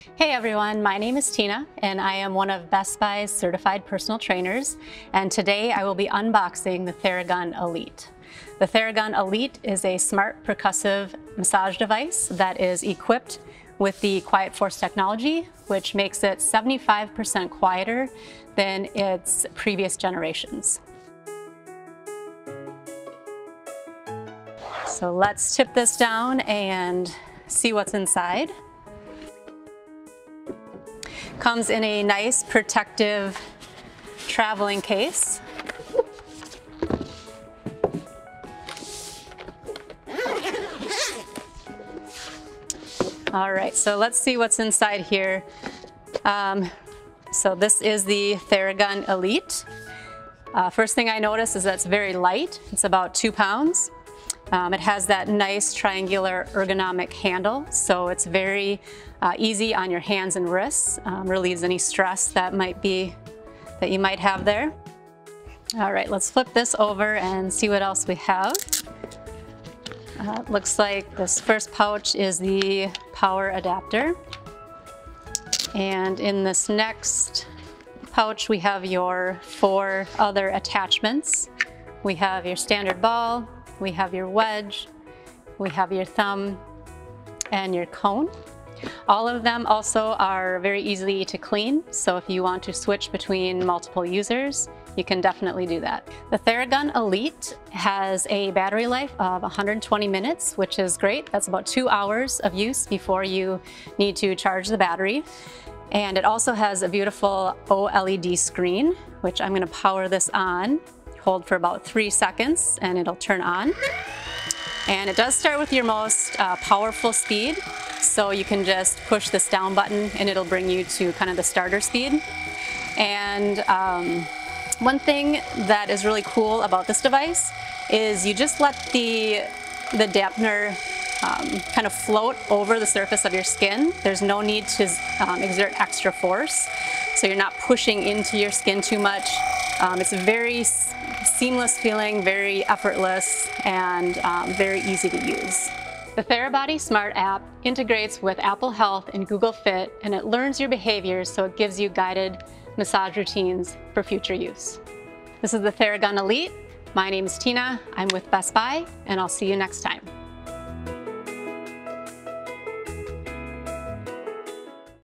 Hey everyone, my name is Tina and I am one of Best Buy's certified personal trainers, and today I will be unboxing the Theragun Elite. The Theragun Elite is a smart percussive massage device that is equipped with the QuietForce technology, which makes it 75% quieter than its previous generations. So let's tip this down and see what's inside. Comes in a nice protective traveling case. All right, so let's see what's inside here. So this is the Theragun Elite. First thing I notice is that it's very light. It's about 2 pounds. It has that nice triangular ergonomic handle, so it's very easy on your hands and wrists. Relieves any stress that you might have there. All right, let's flip this over and see what else we have. Looks like this first pouch is the power adapter, and in this next pouch we have your 4 other attachments. We have your standard ball, we have your wedge, we have your thumb, and your cone. All of them also are very easy to clean, so if you want to switch between multiple users, you can definitely do that. The Theragun Elite has a battery life of 120 minutes, which is great. That's about 2 hours of use before you need to charge the battery. And it also has a beautiful OLED screen, which I'm going to power this on. Hold for about 3 seconds and it'll turn on. And it does start with your most powerful speed, so you can just push this down button and it'll bring you to kind of the starter speed. And one thing that is really cool about this device is you just let the dampener kind of float over the surface of your skin. There's no need to exert extra force, so you're not pushing into your skin too much. It's a very seamless feeling, very effortless, and very easy to use. The Therabody Smart app integrates with Apple Health and Google Fit, and it learns your behaviors, so it gives you guided massage routines for future use. This is the Theragun Elite. My name is Tina. I'm with Best Buy, and I'll see you next time.